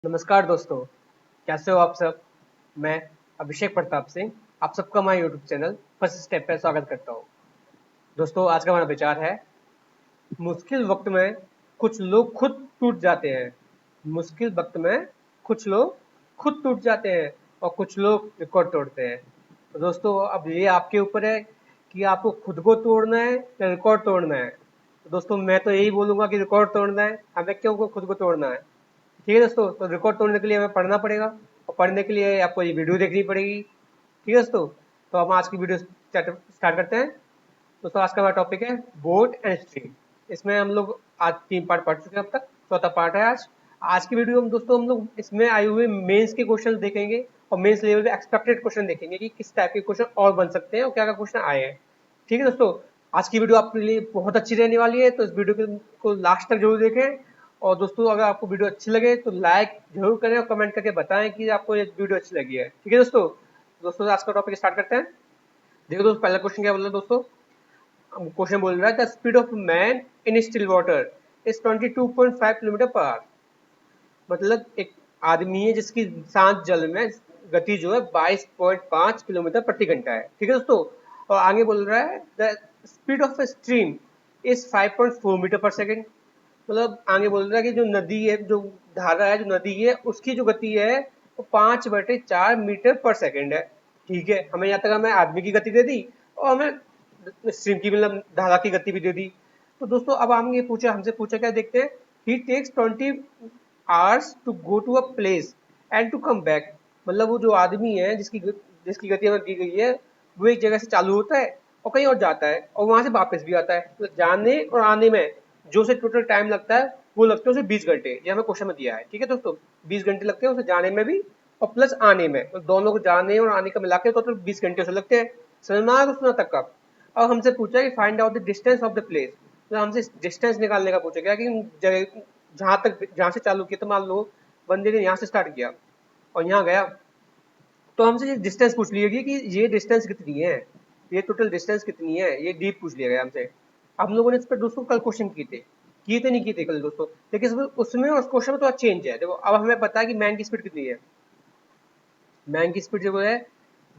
नमस्कार दोस्तों, कैसे हो आप सब। मैं अभिषेक प्रताप सिंह आप सबका हमारे यूट्यूब चैनल फर्स्ट स्टेप पे स्वागत करता हूँ। दोस्तों, आज का हमारा विचार है मुश्किल वक्त में कुछ लोग खुद टूट जाते हैं। मुश्किल वक्त में कुछ लोग खुद टूट जाते हैं और कुछ लोग रिकॉर्ड तोड़ते हैं। तो दोस्तों, अब ये आपके ऊपर है कि आपको खुद को तोड़ना है या रिकॉर्ड तोड़ना है। तो दोस्तों, मैं तो यही बोलूंगा कि रिकॉर्ड तोड़ना है, हमें क्यों को खुद को तोड़ना है। ठीक है दोस्तों, तो रिकॉर्ड तोड़ने के लिए हमें पढ़ना पड़ेगा और पढ़ने के लिए आपको ये वीडियो देखनी पड़ेगी। ठीक है दोस्तों, तो हम आज की वीडियो स्टार्ट करते हैं। दोस्तों, आज का हमारा टॉपिक है बोर्ड एंड स्ट्रीम। इसमें हम लोग आज 3 पार्ट पढ़ चुके हैं, अब तक चौथा पार्ट है आज। आज की वीडियो में दोस्तों हम लोग इसमें आए हुए मेंस के क्वेश्चन देखेंगे और मेंस लेवल पे एक्सपेक्टेड क्वेश्चन देखेंगे कि किस टाइप के क्वेश्चन और बन सकते हैं और क्या क्या क्वेश्चन आए हैं। ठीक है दोस्तों, आज की वीडियो आपके लिए बहुत अच्छी रहने वाली है, तो इस वीडियो को लास्ट तक जरूर देखें। और दोस्तों, अगर आपको वीडियो अच्छी लगे तो लाइक जरूर करें और कमेंट करके बताएं कि आपको ये वीडियो अच्छी लगी है। ठीक है दोस्तों, आज का टॉपिक स्टार्ट करते हैं। देखो दोस्तों, पहला क्वेश्चन क्या बोल रहा है दोस्तों। क्वेश्चन बोल रहा है the speed of man in still water is 22.5 kilometre per hour. मतलब एक आदमी है जिसकी शांत जल में गति जो है 22.5 किलोमीटर प्रति घंटा है। ठीक है दोस्तों, और आगे बोल रहा है the speed of a stream is 5.4 metre per second. मतलब आगे बोल रहा है कि जो नदी है, जो धारा है, जो नदी है, उसकी जो गति है वो 5/4 मीटर पर सेकेंड है। ठीक है, हमें यहाँ तक हमें आदमी की गति दे दी और हमें स्ट्रीम की मतलब धारा की गति भी दे दी। तो दोस्तों, अब हमसे पूछा क्या, देखते हैं। He takes 20 hours to go to a place and to come back. मतलब वो जो आदमी है जिसकी गति हमें दी गई है, वो एक जगह से चालू होता है और कहीं और जाता है और वहां से वापस भी आता है। तो जाने और आने में जो से टोटल टाइम लगता है वो लगते हैं उसे 20 घंटे। ये हमें क्वेश्चन में दिया है। ठीक है दोस्तों, 20 घंटे लगते हैं उसे जाने में भी और प्लस आने में, तो दोनों को जाने और आने का मिला के टोटल 20 घंटे उसे लगते हैं। समझ में आया दोस्तों तक का। अब हमसे पूछा है कि find out the distance of the place. तो हमसे डिस्टेंस निकालने का पूछा गया कि जहाँ से चालू किया, तो मान लो बंदे ने यहाँ से स्टार्ट किया और यहाँ गया, तो हमसे ये डिस्टेंस पूछ लिया गया कि ये डिस्टेंस कितनी है, ये टोटल डिस्टेंस कितनी है, ये डीप पूछ लिया गया हमसे। हम लोगों ने इस पर दोस्तों कल क्वेश्चन किए थे नहीं किए थे कल दोस्तों, लेकिन उसमें उस क्वेश्चन में तो चेंज है। देखो, अब हमें पता है कि मैन की स्पीड कितनी है। मैन की स्पीड जो है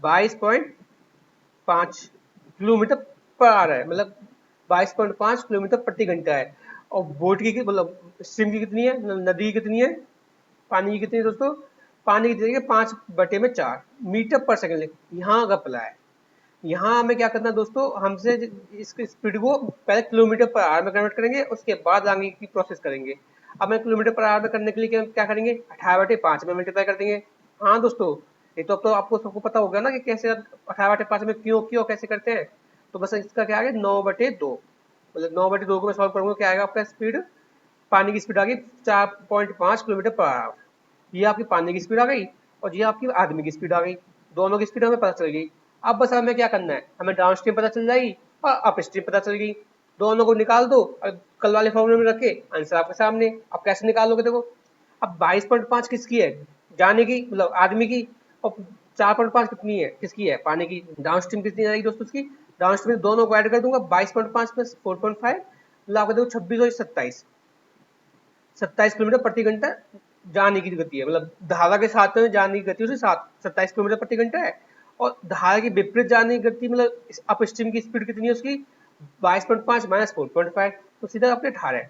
22.5 किलोमीटर पर आ रहा है, मतलब 22.5 किलोमीटर प्रति घंटा है। और बोट की मतलब स्ट्रीम की कितनी है, नदी की कितनी है, पानी की कितनी है दोस्तों। पानी की कितनी है 5/4 मीटर पर सेकेंड। यहाँ का प्ला है। यहाँ हमें क्या करना है दोस्तों, हमसे इसकी स्पीड को पहले किलोमीटर पर आवर में कन्वर्ट करेंगे, उसके बाद आगे की प्रोसेस करेंगे। अब मैं किलोमीटर पर आवर में करने के लिए क्या करेंगे, 18/5 में मल्टीप्लाई कर देंगे। हाँ दोस्तों, ये तो अब तो आपको सबको पता होगा ना कि कैसे 18/5 में क्यों क्यों कैसे करते हैं। तो बस इसका क्या आ गया 9/2, मतलब 9/2 को मैं सॉल्व करूंगा, क्या आएगा आपका स्पीड। पानी की स्पीड आ गई 4.5 किलोमीटर पर आवर। ये आपकी पानी की स्पीड आ गई और ये आपकी आदमी की स्पीड आ गई। दोनों की स्पीड हमें पता चल गई। अब बस हमें क्या करना है, हमें डाउन स्ट्रीम पता चल जाएगी और अप स्ट्रीम पता चल गई। दोनों को निकाल दो और कल वाले फॉर्मूले में रखे, आंसर आपके सामने। अब कैसे निकालोगे, देखो। अब 22.5 किसकी है, जाने की मतलब आदमी की, और 4.5 कितनी है, किसकी है, पानी की। डाउन स्ट्रीम कितनी आएगी दोस्तों उसकी, डाउन स्ट्रीम दोनों को ऐड कर दूंगा, 22.5 प्लस 4.5, मतलब आपको देखो 26 और 27 किलोमीटर प्रति घंटा जाने की गति है। मतलब धारा के साथ में जाने की गति उसे 27 किलोमीटर प्रति घंटा है। और धारा की विपरीत जाने की गति मतलब अप स्ट्रीम की स्पीड कितनी है उसकी, 22.5 माइनस 4.5, तो सीधा अपने 18।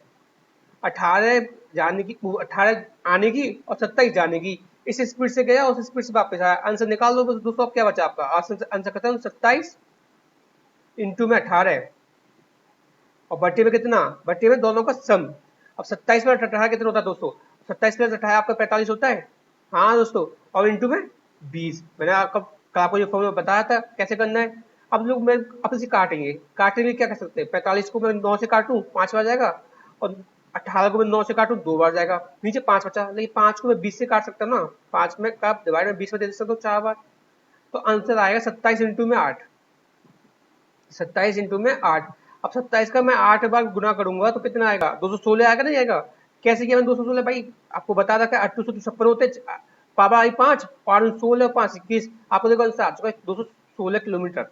18 जाने की, 18 आने की और 27 जाने की। इस स्पीड से गया, उस स्पीड से वापस आया। आंसर निकाल दो दोस्तों। अब क्या बचा आपका आंसर कहता हूँ 27 इंटू में 18 और बट्टे में कितना, बट्टे में दोनों का सम। अब 27 में 18 कितना होता है दोस्तों, 27 प्लस 18 आपका 45 होता है। हाँ दोस्तों, और इंटू में 20। मैंने आपको ये फॉर्मूला बताया था कैसे करना है। अब लोग मैं अपने से काटेंगे क्या कर सकते हैं, 45 को मैं 9 से काटूं 5 बार जाएगा, और 18 को मैं 9 से काटूं 2 बार जाएगा, नीचे 5 बचा। लेकिन 5 को मैं 20 से काट सकता हूँ ना, 5 में का डिवाइड में 20 में दे सकता हूँ 4 बार। तो आंसर आएगा 27 इंटू में 8। 27 इंटू में 8। अब 27 का मैं 8 बार गुना करूंगा तो कितना आएगा, 216 आएगा, नहीं आएगा। कैसे किया मैंने 216, भाई आपको बता रखा है 8 होते, पापा आई 5 और 16 और 5 21। आपको देखो आंसर आ चुका है 216 किलोमीटर।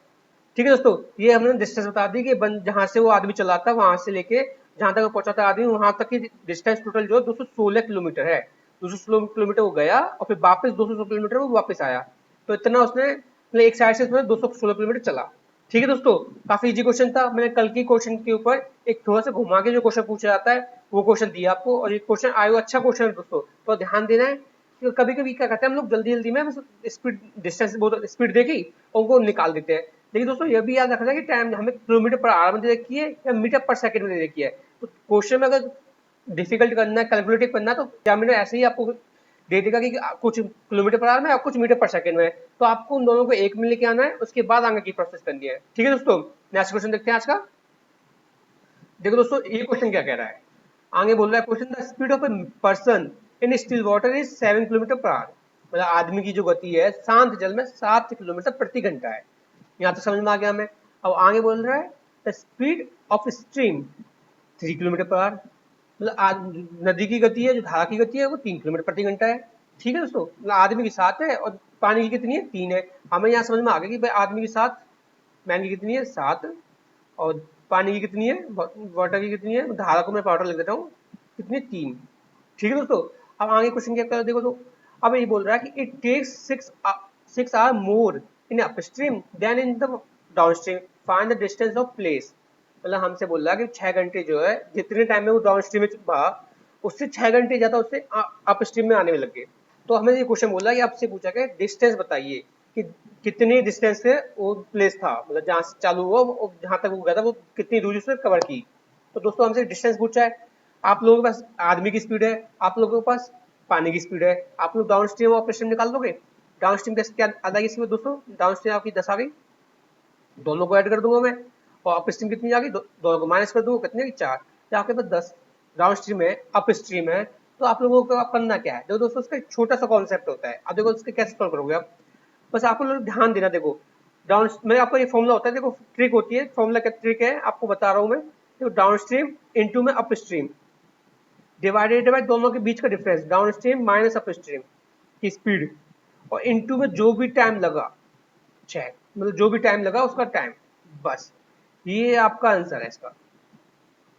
ठीक है दोस्तों, ये हमने डिस्टेंस बता दी कि जहां से वो आदमी चला था वहां से लेके जहां तक पहुंचा था आदमी, वहां तक की डिस्टेंस टोटल जो है 216 किलोमीटर है। 200 किलोमीटर वो गया और फिर वापस 200 किलोमीटर वो वापस आया, तो इतना उसने मतलब एक साइड से उसने 216 किलोमीटर चला। ठीक है दोस्तों, काफी इजी क्वेश्चन था। मैंने कल की क्वेश्चन के ऊपर एक थोड़ा सा घुमा के जो क्वेश्चन पूछा जाता है वो क्वेश्चन दिया आपको, और ये क्वेश्चन आयो अच्छा क्वेश्चन है दोस्तों, तो ध्यान देना है। कभी कभी क्या करते हैं हम लोग जल्दी जल्दी में स्पीड डिस्टेंस बहुत स्पीड देखी उनको निकाल देते हैं। लेकिन दोस्तों ये भी याद रखना कि टाइम हमें किलोमीटर पर आवर में दे रखी है या मीटर पर सेकंड में दे रखी है। तो क्वेश्चन में अगर डिफिकल्ट करना है, कैलकुलेटिव करना है, तो एग्जामिनर ऐसे ही आपको दे देगा कि कुछ किलोमीटर पर आवर में और कुछ मीटर पर सेकंड में, तो आपको उन दोनों को एक में लेके आना है, उसके बाद आगे की प्रोसेस करनी है। ठीक है दोस्तों, नेक्स्ट क्वेश्चन देखते हैं आज का। देखो दोस्तों ये क्वेश्चन क्या कह रहा है, आगे बोल रहा है question, the speed of a person in still water is 7 kilometre per hour. मतलब आदमी की जो गति है शांत जल में 7 किलोमीटर प्रति घंटा है। यहाँ तो समझ में आ गया हमें। अब आगे बोल रहा है the speed of stream 3 kilometre per hour. मतलब नदी की गति है, जो धारा की गति है वो 3 किलोमीटर प्रति घंटा है। ठीक है दोस्तों, मतलब आदमी की 7 है और पानी की कितनी है 3 है। हमें यहाँ समझ में आ गया कि भाई आदमी की 7, मैन की कितनी है 7, और पानी की कितनी है, वाटर की कितनी है, धारा को मैं पाउडर लिख देता हूँ, कितनी 3। ठीक है दोस्तों, अब आगे क्वेश्चन क्या कर देखो तो, अब ये बोल रहा है कि it takes 6 hour more in upstream than in the downstream, find the distance of place. मतलब हमसे बोल रहा है कि 6 घंटे जो है जितने टाइम में वो डाउनस्ट्रीम में बहा, उससे 6 घंटे ज्यादा उससे अपस्ट्रीम में आने में लग गए। तो हमें ये क्वेश्चन बोला कि आपसे पूछा कि डिस्टेंस बताइए कि कितनी डिस्टेंस से वो प्लेस था, मतलब जहां से चालू हुआ और जहां तक वो गया था वो कितनी दूरी से कवर की। तो दोस्तों हमसे डिस्टेंस पूछा है। आप लोगों के पास आदमी की स्पीड है, आप लोगों के पास पानी की स्पीड है, आप लोग डाउन स्ट्रीम और अपस्ट्रीम निकाल दोगे। डाउन स्ट्रीम क्या आ जाएगी इसमें दोस्तों, डाउन स्ट्रीम आपकी 10 आ गई, दोनों को ऐड कर दूंगा मैं, और अप स्ट्रीम कितनी आ गई, दोनों को माइनस कर दूंगा, कितनी 4। तो आपके पास 10 डाउन स्ट्रीम है, अप स्ट्रीम है। तो आप लोगों को करना क्या है, देखो दोस्तों उसका एक छोटा सा कॉन्सेप्ट होता है। अब देखो उसके कैसे सॉल्व करोगे आप, बस आपको लोग ध्यान देना। देखो डाउन में आपको ये फॉर्मूला होता है, देखो ट्रिक होती है, फॉर्मूला क्या ट्रिक है आपको बता रहा हूँ मैं। देखो डाउन स्ट्रीम इंटू में अप स्ट्रीम डिवाइडेड बाय दोनों के बीच का difference, down stream minus up stream की स्पीड, और इनटू में जो भी टाइम लगा, चेक मतलब जो भी टाइम लगा उसका टाइम, बस ये आपका आंसर है इसका।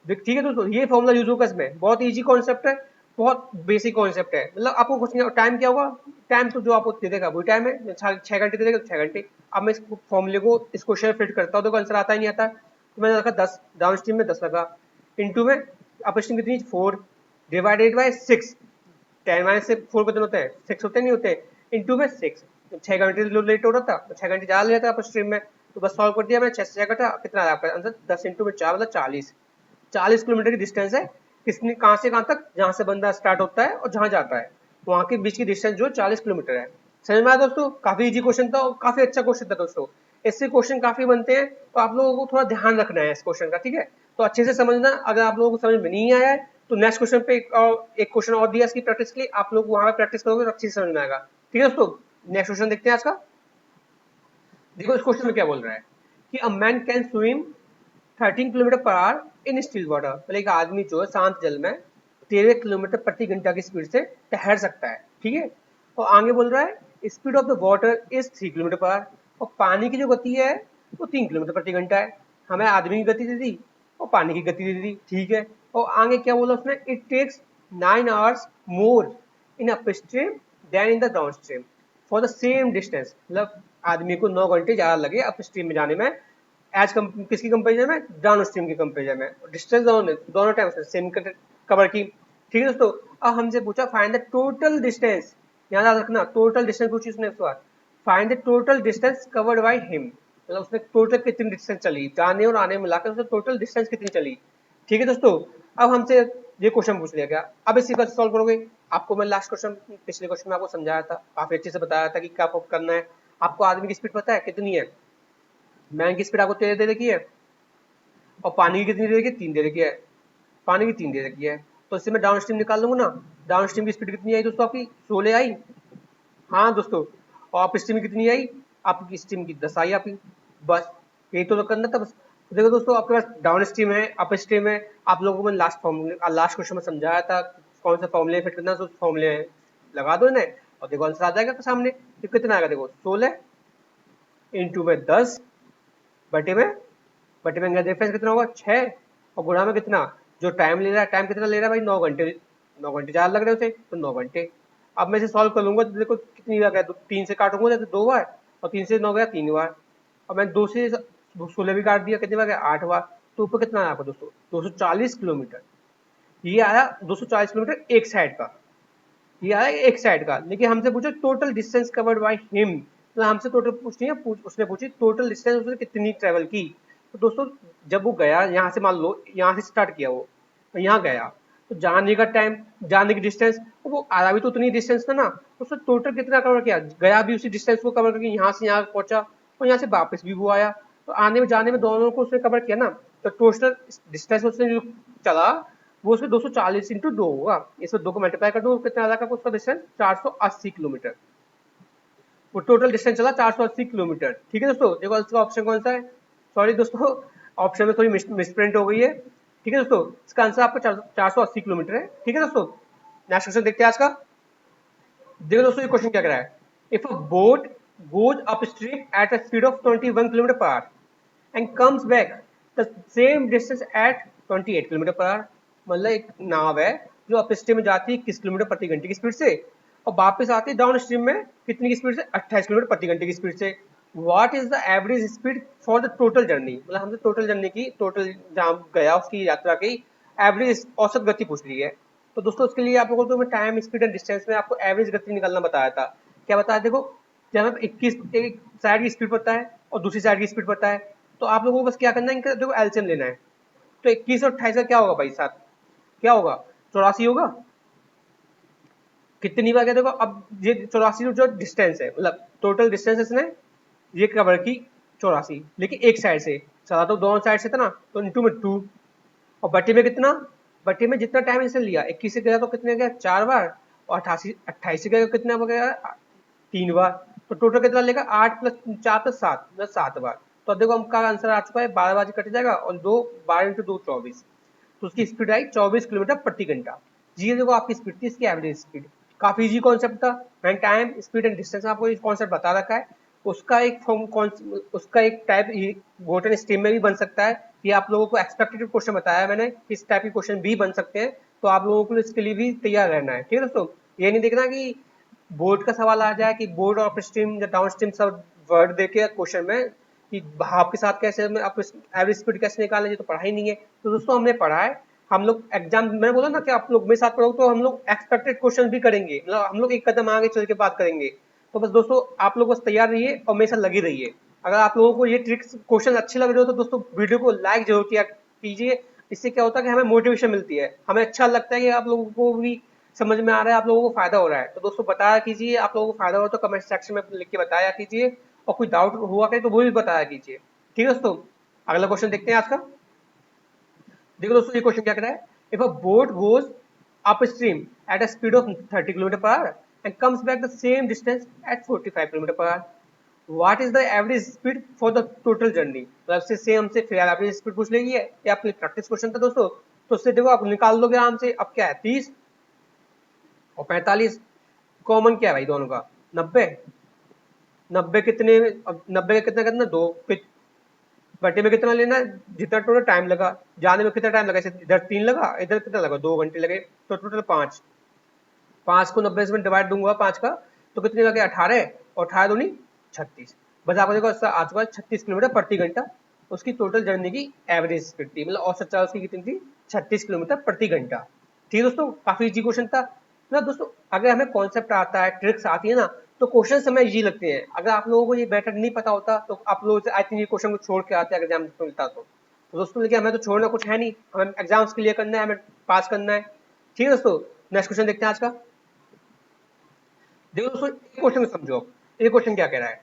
ठीक है दोस्तों, ये फॉर्मूला यूज होगा इसमें, बहुत इजी कॉन्सेप्ट है, बहुत बेसिक कॉन्सेप्ट है। मतलब आपको कुछ नहीं, टाइम क्या होगा, टाइम तो जो आपको दे देगा वही टाइम है, 6 घंटे दे देगा तो 6 घंटे। अब मैं इस फॉर्मूले को इस क्वेश्चन फिट करता हूँ तो आंसर आता ही नहीं आता। तो मैंने रखा 10, डाउन स्ट्रीम में 10 लगा, इंटू में अप स्ट्रीम कितनी 4, डिवाइडेड बाय 6, 10 माइनस से 4 कितने होते हैं 6 होते नहीं होते, इंटू में 6। 6 घंटे लेट हो रहा था तो 6 घंटे ज्यादा ले रहा था स्ट्रीम में, तो बस सॉल्व कर दिया मैंने, 6 से 6 घटा कितना आया आपका आंसर, 10 इंटू में 4 मतलब 40। 40 किलोमीटर की डिस्टेंस है, किसने कहां से कहां तक, जहां से बंदा स्टार्ट होता है और जहां जाता है वहां के बीच की डिस्टेंस जो 40 किलोमीटर है। समझ में आया दोस्तों, काफी इजी क्वेश्चन था और काफी अच्छा क्वेश्चन था दोस्तों। इससे क्वेश्चन काफी बनते हैं, तो आप लोगों को थोड़ा ध्यान रखना है इस क्वेश्चन का, ठीक है। तो अच्छे से समझना, अगर आप लोगों को समझ में नहीं आया है तो नेक्स्ट क्वेश्चन पे एक क्वेश्चन और दिया इसकी प्रैक्टिस के लिए, आप लोग वहां पर प्रैक्टिस करोगे तो अच्छे से समझ में आएगा। ठीक है दोस्तों, नेक्स्ट क्वेश्चन देखते हैं आज का। देखो इस क्वेश्चन में क्या बोल रहा है कि a man can swim 13 kilometre per our in still water. मतलब एक आदमी जो है शांत जल में 13 किलोमीटर प्रति घंटा की स्पीड से तैर सकता है, ठीक है। और आगे बोल रहा है speed of the water is 3 kilometre per our, और पानी की जो गति है वो 3 किलोमीटर प्रति घंटा है। हमें आदमी की गति दे दी और पानी की गति दे दी, ठीक है। और आगे क्या बोला उसने, it takes 9 hours more in upstream than in the downstream for the same distance. मतलब आदमी को 9 घंटे ज्यादा लगे अपस्ट्रीम में जाने में, एज किसकी कंपेरिजन में, डाउन स्ट्रीम की कंपेरिजन में, डिस्टेंस दोनों टाइम सेम कवर की। ठीक है दोस्तों, अब हमसे पूछा फाइंड द टोटल डिस्टेंस, याद रखना टोटल डिस्टेंस पूछी उसने इस बार, find the total distance covered by him. मतलब उसने टोटल कितनी डिस्टेंस चली, जाने और आने में मिलाकर उसने टोटल डिस्टेंस कितनी चली। ठीक है दोस्तों, अब हमसे ये क्वेश्चन पूछ लिया गया, अब इसी का सॉल्व करोगे। आपको मैं लास्ट क्वेश्चन, पिछले क्वेश्चन में आपको समझाया था, काफी अच्छे से बताया था कि क्या करना है। आपको आदमी की स्पीड पता है कितनी है, मैन की स्पीड आपको 13 दे रखी है, और पानी की कितनी दे रखी है, 3 दे रखी है, पानी की 3 दे रखी है। तो इससे मैं डाउन स्ट्रीम निकाल लूंगा ना, डाउन स्ट्रीम की स्पीड कितनी आई दोस्तों आपकी 16 आई, हाँ दोस्तों। और अप स्ट्रीम कितनी आई, आपकी स्ट्रीम की 10 आई आपकी, बस यही तो करना था बस। देखो दोस्तों आपके पास डाउन स्ट्रीम है, अप स्ट्रीम है, आप लोगों को मैं लास्ट क्वेश्चन में समझाया था कौन सा फॉर्मूले फिट करना, तो फॉर्मूले लगा दो इन्हें और देखो आंसर आ जाएगा सामने। तो कितना आएगा देखो 16 इंटू में 10 बटे में, बटे में डिफरेंस कितना होगा 6, और गुणा में कितना, जो टाइम ले रहा है, टाइम कितना ले रहा है भाई 9 घंटे, 9 घंटे ज़्यादा लग रहे उसे, तो 9 घंटे। अब मैं इसे सॉल्व कर लूंगा तो देखो कितनी बार गया, तो 3 से काटूंगा तो 2 बार, और 3 से 9 गया 3 बार, और मैं 2 से 16 भी काट दिया, कितनी बार गया 8 बार। तो ऊपर कितना आया आपको दोस्तों, 240 किलोमीटर। ये आया 240 किलोमीटर एक साइड का, ये आया एक साइड का। लेकिन हमसे पूछो total distance covered by him, तो हमसे टोटल पूछनी है, उसने पूछी टोटल डिस्टेंस उसने कितनी ट्रेवल की। तो दोस्तों जब वो गया यहाँ से, मान लो यहाँ से स्टार्ट किया वो, तो यहाँ गया, तो जाने का टाइम, जाने की डिस्टेंस, तो वो आया भी तो उतनी डिस्टेंस था ना, तो उसने टोटल कितना कवर किया, गया भी उसी डिस्टेंस को कवर करके यहाँ से यहाँ पहुंचा, और यहाँ से वापस भी वो आया, तो आने में जाने में दोनों को उसने कवर किया ना। तो टोटल डिस्टेंस उसने जो चला वो उसमें 240 इंटू 2 होगा, इसमें 2 को मल्टीप्लाई कर दो, कितना आ जाएगा उसका डिस्टेंस 480 किलोमीटर। वो टोटल डिस्टेंस चला 480 किलोमीटर। ठीक है दोस्तों, देखो इसका ऑप्शन कौन सा है, सॉरी दोस्तों ऑप्शन में थोड़ी मिसप्रिंट हो गई है। ठीक है दोस्तों, इसका आंसर आपका 480 किलोमीटर है। ठीक है दोस्तों, नेक्स्ट क्वेश्चन देखते हैं आज का। देखो दोस्तों ये क्वेश्चन क्या कह रहा है, if a boat goes upstream at a speed of 21 kilometre per hour and comes back the same distance at 28 kilometre per hour. मतलब एक नाव है जो अपस्ट्रीम में जाती है 21 किलोमीटर प्रति घंटे की स्पीड से, और वापस आती है डाउन स्ट्रीम में कितनी की स्पीड से, 28 किलोमीटर प्रति घंटे की स्पीड से। What is the average speed for the total journey, मतलब हमसे टोटल जर्नी की, टोटल जहाँ गया उसकी यात्रा की एवरेज औसत गति पूछ रही है। तो दोस्तों उसके लिए आप लोगों को मैं टाइम स्पीड एंड डिस्टेंस में आपको एवरेज गति निकालना बताया था। क्या बताया, देखो जब हमें 21 एक साइड की स्पीड पता है और दूसरी साइड की स्पीड पता है, तो आप लोगों को बस क्या करना है, इनका देखो एलसीएम लेना है। तो 21 और 28 का क्या होगा भाई साहब, क्या होगा, 84 होगा। कितनी बार, क्या देखो अब ये 84 जो डिस्टेंस है, मतलब टोटल डिस्टेंस इसने ये कवर की 84, लेकिन एक साइड से चला तो दोनों साइड से था ना, तो इंटू में 2, और बटे में कितना, बटे में जितना टाइम इसने लिया 21 से गया तो कितने गया 4 बार, और 28 से गया कितना हो गया 3 बार, तो टोटल कितना लेगा 8 प्लस 4 प्लस 7 प्लस 7 बार। तो अब देखो हमका आंसर आ चुका है, 12 बार कट जाएगा, और 2 12 इंटू 2 24, तो उसकी स्पीड आई 24 किलोमीटर प्रति घंटा। जी देखो आपकी स्पीड थी, इसकी एवरेज स्पीड। काफी इजी कॉन्सेप्ट था, मैंने टाइम स्पीड एंड डिस्टेंस आपको ये कॉन्सेप्ट बता रखा है। उसका एक फॉर्म, उसका एक टाइप गोटन स्ट्रीम में भी बन सकता है। ये आप लोगों को एक्सपेक्टेड क्वेश्चन बताया मैंने, इस टाइप के क्वेश्चन भी बन सकते हैं, तो आप लोगों को इसके लिए भी तैयार रहना है। ठीक है दोस्तों, ये नहीं देखना कि बोर्ड का सवाल आ जाए कि बोर्ड और अपस्ट्रीम या डाउनस्ट्रीम सब वर्ड देके क्वेश्चन में कि भाप के साथ कैसे आप एवरेज स्पीड कैसे निकालें, ये तो पढ़ा ही नहीं है। तो दोस्तों हमने पढ़ा है, हम लोग एग्जाम, मैंने बोला ना कि आप लोग मेरे साथ पढ़ो तो हम लोग एक्सपेक्टेड क्वेश्चन भी करेंगे, मतलब हम लोग एक कदम आगे चल के बात करेंगे। तो बस दोस्तों आप लोग बस तैयार रहिए और मेरे साथ लगे रहिए। अगर आप लोगों को ये ट्रिक्स क्वेश्चन अच्छे लग रहे हो तो दोस्तों वीडियो को लाइक जरूर किया कीजिए। इससे क्या होता है कि हमें मोटिवेशन मिलती है, हमें अच्छा लगता है कि आप लोगों को भी समझ में आ रहा है, आप लोगों को फायदा हो रहा है। तो दोस्तों बताया कीजिए, आप लोगों को फायदा हो तो कमेंट सेक्शन में लिख के बताया कीजिए, और कोई डाउट हुआ करे तो वो भी बताया कीजिए। ठीक है दोस्तों, अगला क्वेश्चन देखते हैं आज का। देखो दोस्तों ये क्वेश्चन क्या कर रहा है, if a boat goes upstream at a speed of 30 kilometre per hour and comes back the same distance at 45 kilometre per hour, what is the average speed for the total journey. मतलब से same से फिर average speed पूछ लेगी है, ये आपके practice question था दोस्तों। तो उससे देखो आप निकाल लोगे आराम से। अब क्या है 30 और 45, कॉमन क्या है भाई दोनों का, 90। 90 कितने, अब 90 का कितना करना, 2 बटे में कितना लेना है, जितना टोटल टाइम लगा, जाने में कितना टाइम लगा, इधर 3 लगा, इधर कितना लगा 2 घंटे लगे, तो टोटल 5। 5 को 90 से डिवाइड दूंगा 5 का, तो कितने लगे 18, और 18 दूनी 36। बस आपको देखो आ चुका है 36 किलोमीटर प्रति घंटा। उसकी टोटल जर्नी की एवरेज स्पीड थी, मतलब औसत चाल उसकी कितनी थी, 36 किलोमीटर प्रति घंटा। ठीक है दोस्तों, काफी इजी क्वेश्चन था ना दोस्तों। अगर हमें कॉन्सेप्ट आता है, ट्रिक्स आती है ना, तो क्वेश्चन हमें इजी लगते हैं। अगर आप लोगों को ये मैटर नहीं पता होता तो आप लोग आई थिंक ये क्वेश्चन को छोड़ के आते हैं एग्जाम मिलता तो दोस्तों, लेकिन हमें तो छोड़ना कुछ है नहीं, हमें एग्जाम्स क्लियर करना है, हमें पास करना है। ठीक है दोस्तों, नेक्स्ट क्वेश्चन देखते हैं आज का। देखो दोस्तों क्वेश्चन को समझो, ये क्वेश्चन क्या कह रहा है,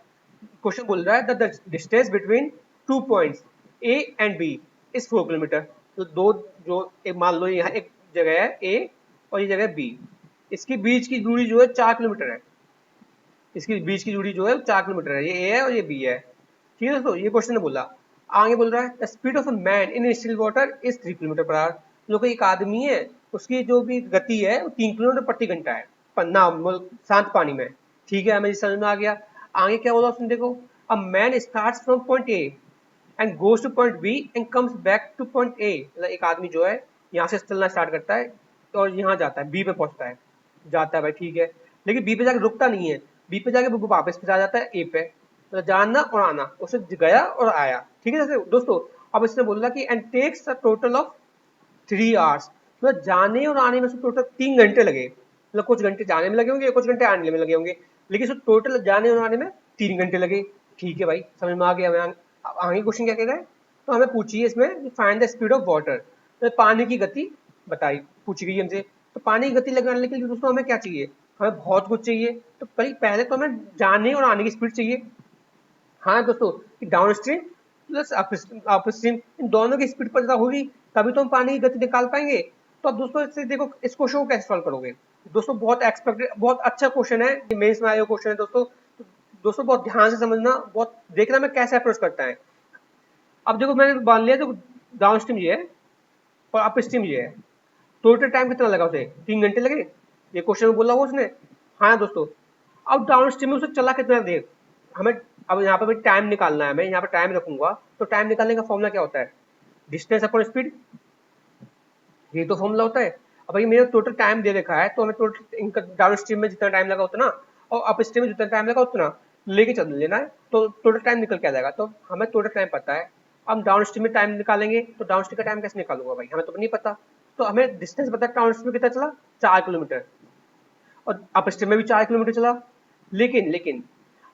क्वेश्चन बोल रहा है the distance between 2 points A and B is 4 kilometre. तो दो जो मान लो यहाँ एक जगह है ए और ये जगह है बी, इसकी बीच की दूरी जो है 4 किलोमीटर है। इसकी बीच की दूरी जो है 4 किलोमीटर है, ये ए है और ये बी है। ठीक है दोस्तों, ये क्वेश्चन ने बोला। आगे बोल रहा है the speed of a man in still water is 3 kilometre per our. जो कोई एक आदमी है उसकी जो भी गति है वो 3 किलोमीटर प्रति घंटा है पन्ना शांत पानी में। ठीक है, हमें समझ में आ गया। आगे क्या बोला उसने, देखो a man starts from point A and goes to point B and comes back to point A. मतलब एक आदमी जो है यहाँ से चलना स्टार्ट करता है और यहाँ जाता है, बी पे पहुंचता है, जाता है भाई, ठीक है। लेकिन बी पे जाके रुकता नहीं है, बी पे जाके वो वापस फिर आ जाता है ए पे। तो जाना और आना, उससे गया और आया, ठीक है जैसे दोस्तों। अब इसने बोला कि and takes a total of 3 hours, मतलब जाने और आने में से टोटल 3 घंटे लगे, मतलब कुछ घंटे जाने में लगे होंगे, कुछ घंटे आने में लगे होंगे, लेकिन टोटल जाने और आने में 3 घंटे लगे। ठीक है भाई, समझ में आ गया। हमें आगे क्वेश्चन क्या कह रहा है, तो हमें पूछिए इसमें find the speed of water, तो पानी की गति बताई पूछी गई हमसे। तो पानी की गति लगाने के लिए दोस्तों हमें क्या चाहिए, हमें बहुत कुछ चाहिए। तो पहले तो हमें जाने और आने की स्पीड चाहिए। हाँ दोस्तों, downstream plus upstream, इन दोनों की स्पीड पर ज्यादा होगी, तभी तो हम पानी की गति निकाल पाएंगे। तो अब दोस्तों इससे देखो, इस क्वेश्चन को कैसे सॉल्व करोगे। दोस्तों बहुत एक्सपेक्टेड, बहुत अच्छा क्वेश्चन है, मेंस में आया क्वेश्चन है दोस्तों। तो दोस्तों बहुत ध्यान से समझना, बहुत देखना मैं कैसे अप्रोच करता है। अब देखो मैंने मान लिया, जो डाउन स्ट्रीम ये है और अप स्ट्रीम ये है, टोटल टाइम कितना लगा उसे, 3 घंटे लगे, ये क्वेश्चन में बोला हुआ उसने। हाँ दोस्तों, अब डाउन स्ट्रीम में उसे चला कितना देर, हमें अब यहाँ पे टाइम निकालना है। मैं यहाँ पे टाइम रखूंगा, तो टाइम निकालने का फॉर्मूला क्या होता है, डिस्टेंस अपॉन स्पीड, ये तो फॉर्मूला होता है। अब भाई मेरा टोटल टाइम दे रखा है, तो हमें टोटल डाउन स्ट्रीम में जितना टाइम लगा उतना, और अप स्ट्रीम में जितना टाइम लगा उतना लेके चल लेना है, तो टोटल टाइम निकल के आ जाएगा। तो हमें टोटल टाइम पता है, हम डाउन स्ट्रीम में टाइम निकालेंगे, तो डाउन स्ट्रीम का टाइम कैसे निकालूंगा भाई, हमें तो नहीं पता। तो हमें डिस्टेंस पता है, डाउन स्ट्रीम कितना चला, 4 किलोमीटर, और अप स्ट्रीम में भी 4 किलोमीटर चला। लेकिन लेकिन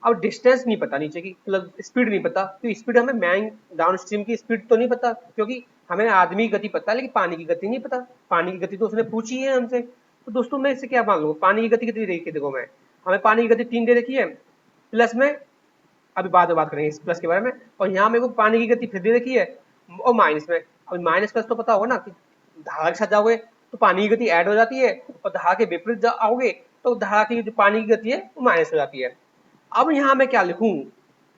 अब डिस्टेंस नहीं पता नीचे की, मतलब स्पीड नहीं पता, तो स्पीड हमें मैन डाउन स्ट्रीम की स्पीड तो नहीं पता, क्योंकि हमें आदमी की गति पता है, लेकिन पानी की गति नहीं पता। पानी की गति तो उसने पूछी है हमसे। तो दोस्तों मैं इससे क्या मान लूँ, पानी की गति कितनी देखी, देखो मैं, हमें पानी की गति 3 दे रखी है, प्लस में अभी बाद में बात करेंगे इस प्लस के बारे में, और यहाँ मेरे को पानी की गति फिर दे रखी है, और माइनस में। अब माइनस प्लस तो पता होगा ना कि धारा के साथ जाओगे तो पानी की गति ऐड हो जाती है, और धारा के विपरीत आओगे तो धारा की जो पानी की गति है वो माइनस हो जाती है। अब यहाँ मैं क्या लिखूं,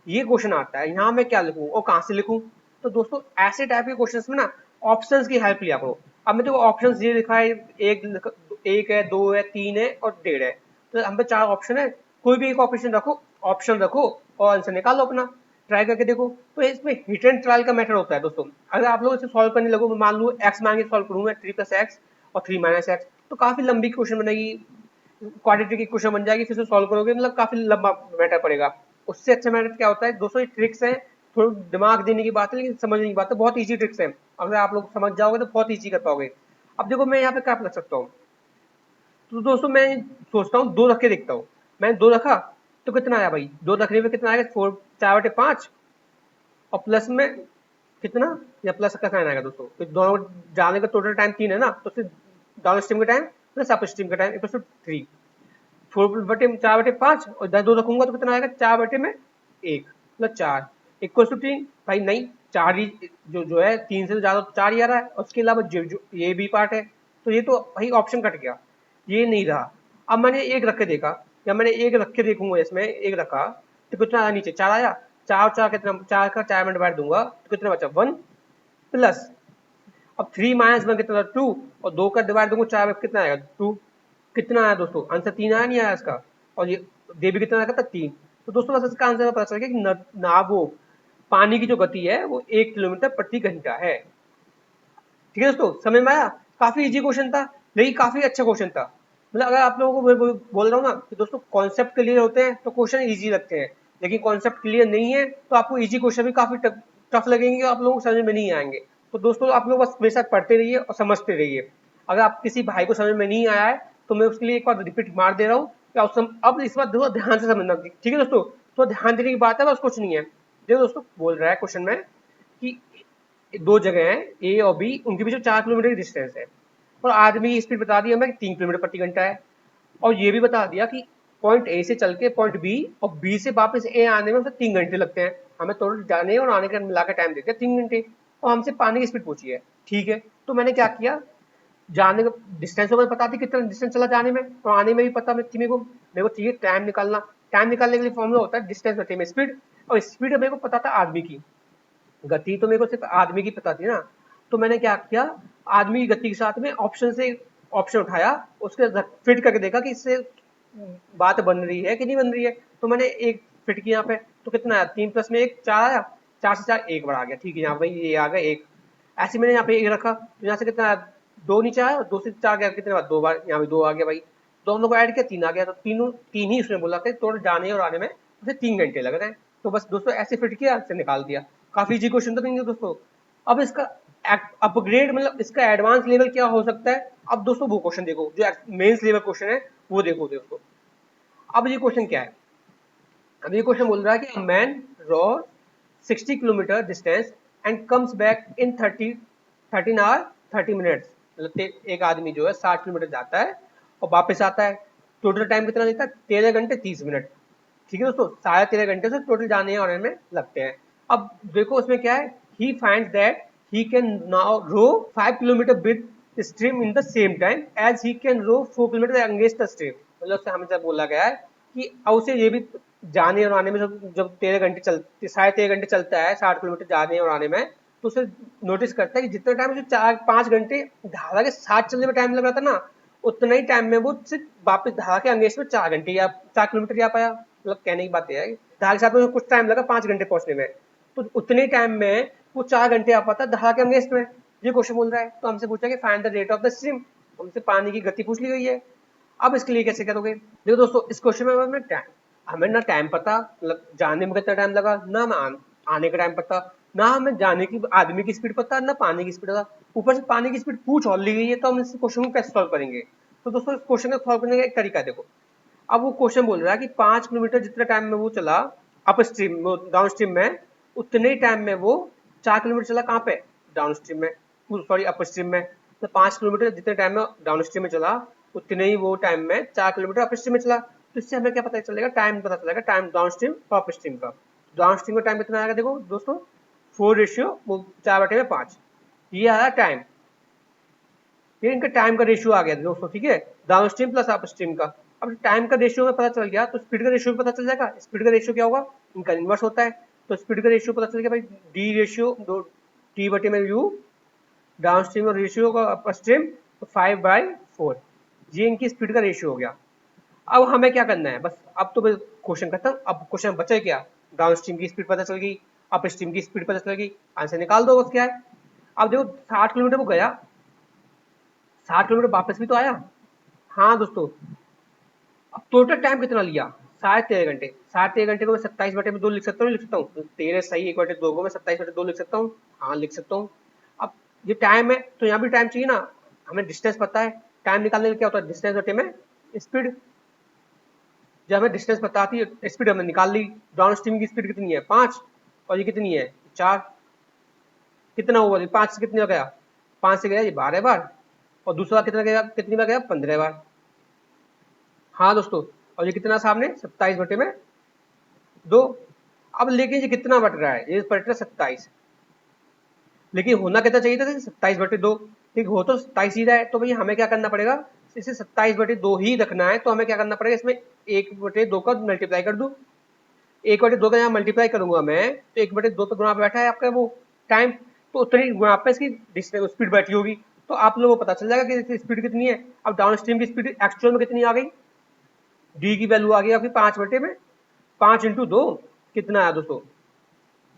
ये क्वेश्चन आता है, यहाँ मैं क्या लिखूं और कहाँ से लिखूं। तो दोस्तों ऐसे टाइप के क्वेश्चंस में ना ऑप्शंस की हेल्प लिया करो। अब मैं देखो ऑप्शंस ये लिखा है, एक है, 2 है, 3 है और 1.5 है, तो हम पे 4 ऑप्शन है, कोई भी एक ऑप्शन रखो और आंसर निकालो अपना, ट्राई करके देखो। तो इसमें हिट एंड ट्रायल का मैटर होता है दोस्तों। अगर आप लोग इसे सॉल्व करने लगो, मान लो एक्स मांगे सॉल्व करूंगा, 3 + x और 3 - x, तो काफी लंबी क्वेश्चन बनेगी, क्वाड्रेटिक इक्वेशन बन जाएगी, फिर से सॉल्व करोगे, मतलब काफी लंबा मैटर पड़ेगा। उससे अच्छा मैटर क्या होता है दोस्तों, ये ट्रिक्स है, थोड़ा दिमाग देने की बात है, लेकिन समझने की बात है, बहुत इजी ट्रिक्स है, अगर आप लोग समझ जाओगे तो बहुत इजी कर पाओगे। अब देखो मैं यहाँ पे क्या लग सकता हूँ, तो दोस्तों मैं सोचता हूँ 2 रख के देखता हूँ। मैंने 2 रखा तो कितना आया भाई, 2 रखने में कितना आएगा, 4/5, और प्लस में कितना, या प्लस का साइन आएगा दोस्तों, तो दोनों जाने का टोटल टाइम 3 है ना, तो फिर डाउन स्ट्रीम का टाइम प्लस अप स्ट्रीम का टाइम इक्वल टू 3, 4/5, और इधर 2 रखूंगा तो कितना आएगा, 4/1 मतलब 4 इक्वल टू 3। भाई नहीं, 4 ही जो है, 3 से ज्यादा तो 4 ही आ रहा है, और उसके अलावा जो ये भी पार्ट है, तो ये तो भाई ऑप्शन कट गया, ये नहीं रहा। अब मैंने एक रख के देखा, या मैंने एक रख के देखूंगा, इसमें एक रखा तो कितना आया, नीचे 4 आया, 4 कितना, 4 का 4 में डिवाइड दूंगा तो कितना बचा, 1 प्लस, अब 3 - 1 कितना, 2, और 2 का डिवाइड दूंगा 4 में कितना आएगा, 2। कितना आया दोस्तों, आंसर 3 आया, नहीं आया इसका, और ये दे भी कितना आया था, 3। तो दोस्तों बस इसका आंसर पता चल गया कि ना वो पानी की जो गति है वो 1 किलोमीटर प्रति घंटा है। ठीक है दोस्तों, समझ में आया, काफी इजी क्वेश्चन था, लेकिन काफी अच्छा क्वेश्चन था। मतलब अगर आप लोगों को मैं बोल रहा हूँ ना कि दोस्तों कॉन्सेप्ट क्लियर होते हैं तो क्वेश्चन इजी लगते हैं, लेकिन कॉन्सेप्ट क्लियर नहीं है तो आपको इजी क्वेश्चन भी काफी टफ लगेंगे, आप लोगों को समझ में नहीं आएंगे। तो दोस्तों आप लोग बस मेरे साथ पढ़ते रहिए और समझते रहिए। अगर आप किसी भाई को समझ में नहीं आया है तो मैं उसके लिए एक बार रिपीट मार दे रहा हूँ, अब इस बार थोड़ा ध्यान से समझना, ठीक है दोस्तों, तो ध्यान देने की बात है, बस कुछ नहीं है। देखो दोस्तों बोल रहा है क्वेश्चन में कि 2 जगह है ए और बी, उनके बीच में 4 किलोमीटर की डिस्टेंस है, और आदमी की स्पीड बता दी हमें 3 किलोमीटर प्रति घंटा है, और ये भी बता दिया कि पॉइंट ए से चल के पॉइंट बी और बी से वापस ए आने में उसे 3 घंटे लगते हैं। हमें टोटल जाने और आने का मिलाकर टाइम देते हैं 3 घंटे, और हमसे पानी की स्पीड पूछी है। ठीक है, तो मैंने क्या किया, जाने का डिस्टेंस तो मुझे पता थी कितना डिस्टेंस चला जाने में, और आने में भी पता थी मेरे को चाहिए टाइम निकालना। टाइम निकालने के लिए फॉर्मूला होता है डिस्टेंस बटे में स्पीड, और स्पीड मेरे को पता था आदमी की, गति तो मेरे को सिर्फ आदमी की पता थी ना। तो मैंने क्या किया, आदमी की गति के साथ में ऑप्शन से ऑप्शन उठाया, उसके फिट करके देखा कि इससे बात बन रही है कि नहीं बन रही है। तो मैंने एक फिट किया यहाँ पे, तो कितना आया, 3 + 1 4 आया, 4 से 4 1 बढ़ा गया, ठीक है, यहाँ पे ये आ गया 1। ऐसे मैंने यहाँ पे 1 रखा, तो यहाँ से कितना आया, 2 नीचे आया और 2 से 4 गया, कितने बार 2 बार, यहाँ भी 2 आ गया भाई, दोनों को ऐड किया 3 आ गया, तो तीनों 3 ही उसने बोला था, टोटल जाने और आने में उसे 3 घंटे लग रहे हैं। तो बस दोस्तों ऐसे फिट किया, आंसर निकाल दिया। काफी इजी क्वेश्चन तो नहीं है दोस्तों। अब इसका अपग्रेड मतलब इसका एडवांस लेवल क्या हो सकता है, अब दोस्तों वो क्वेश्चन देखो जो मेंस लेवल क्वेश्चन है वो देखो दोस्तों। अब ये क्वेश्चन क्या है, अब ये क्वेश्चन बोल रहा है कि a man row 60 kilometre distance and comes back in 13 hour 30 minutes, मतलब एक आदमी जो है 60 किलोमीटर जाता है और वापस आता है, टोटल टाइम कितना लेता है, 13 घंटे 30 मिनट। ठीक है दोस्तों, 13.5 घंटे से टोटल जाने और आने में लगते हैं। अब देखो उसमें क्या है, he finds that he can now row 5 kilometre with stream in the same time as he can row 4 kilometre against the stream. मतलब उससे हमें बोला गया है कि अब उसे ये भी जाने और आने में जब 13.5 घंटे चलता है, 60 किलोमीटर जाने और आने में, तो उसे नोटिस करता है कि जितना टाइम उसे 4-5 घंटे धारा के साथ चलने में टाइम लग रहा था ना, उतना ही टाइम में वो सिर्फ वापस धारा के अगेंस्ट में 4 घंटे या 4 किलोमीटर जा पाया। मतलब कहने की बात यह है, धारा के साथ में कुछ टाइम लगा 5 घंटे पहुंचने में, तो उतने टाइम में वो 4 घंटे आ पाता धारा के अगेंस्ट में। ये क्वेश्चन बोल रहा है, तो हमसे पूछा कि find the rate of the stream, हमसे पानी की गति पूछ ली गई है। अब इसके लिए कैसे करोगे, देखो दोस्तों इस क्वेश्चन में हमें ना टाइम पता, मतलब जाने में कितना टाइम लगा, ना हमें आने का टाइम पता, ना हमें जाने की आदमी की स्पीड पता, ना पानी की स्पीड पता, ऊपर से पानी की स्पीड पूछ और ली गई है, तो हम इस क्वेश्चन को कैसे सॉल्व करेंगे। तो दोस्तों इस क्वेश्चन को सॉल्व करने का एक तरीका देखो। अब वो क्वेश्चन बोल रहा है कि 5 किलोमीटर जितने टाइम में वो चला अप स्ट्रीम, डाउन स्ट्रीम में, उतने ही टाइम में वो 4 किलोमीटर चला कहाँ पे, डाउन स्ट्रीम में, सॉरी अप स्ट्रीम में। तो 5 किलोमीटर जितने टाइम में डाउन स्ट्रीम में चला, उतने ही वो टाइम में 4 किलोमीटर अप स्ट्रीम में चला। तो इससे हमें क्या पता चलेगा, टाइम पता चलेगा, टाइम डाउन स्ट्रीम और अप स्ट्रीम का। डाउन स्ट्रीम का टाइम कितना आएगा, देखो दोस्तों 4:4/5, ये आया टाइम, ये इनका टाइम का रेशियो आ गया दोस्तों। ठीक है, down stream plus up stream का। अब टाइम का रेशियो में पता चल गया, तो स्पीड का रेशियो भी पता चल जाएगा। स्पीड का रेशियो क्या होगा, इनका इनवर्स होता है, तो स्पीड का रेशियो पता चल गया भाई, डी रेशियो दो टी बटे में यू, डाउन स्ट्रीम और रेशियो का अप स्ट्रीम, तो 5/4, ये इनकी स्पीड का रेशियो हो गया। अब हमें क्या करना है, बस अब तो क्वेश्चन खत्म। अब क्वेश्चन बचे क्या, डाउन स्ट्रीम की स्पीड पता चल गई, अप स्ट्रीम की स्पीड पता चल गई, आंसर निकाल दो, बस क्या है। अब देखो 60 किलोमीटर वो गया, 60 किलोमीटर वापस भी तो आया। हाँ दोस्तों, अब टोटल टाइम कितना लिया, 13.5 घंटे। 13.5 घंटे को मैं 27/2 लिख सकता हूँ, लिख सकता हूँ 13 सही, 1/2 को मैं 27/2 लिख सकता हूँ, हाँ लिख सकता हूँ। अब ये टाइम है, तो यहाँ भी टाइम चाहिए ना, हमें डिस्टेंस पता है, टाइम निकालने के लिए क्या होता है, डिस्टेंस बटे में स्पीड। जब हमें डिस्टेंस पता आती है, स्पीड हमने निकाल ली। डाउन स्ट्रीम की स्पीड कितनी है 5, और ये कितनी है 4, कितना हुआ 5 से कितने गया, 5 से गया ये 12 बार, और दूसरा कितना गया, कितनी बार गया 15 बार। हाँ दोस्तों, और ये कितना सामने 27/2। अब लेकिन ये कितना बट रहा है, ये बट रहा है 27, लेकिन होना कितना चाहिए था 27/2, ठीक हो तो 27 ही रहा है। तो भैया हमें क्या करना पड़ेगा, इसे 27/2 ही रखना है, तो हमें क्या करना पड़ेगा, इसमें 1/2 का मल्टीप्लाई कर दूं। 1/2 का यहाँ मल्टीप्लाई करूंगा मैं, तो 1/2 पे गुणा पे बैठा है आपका वो टाइम, तो उतनी गुणा पे इसकी स्पीड बैठी होगी, तो आप लोगों को पता चल जाएगा कि इसकी स्पीड कितनी है। अब डाउन स्ट्रीम की स्पीड एक्चुअल में कितनी आ गई, डी की वैल्यू आ गई आपकी 5/5 कितना है दोस्तों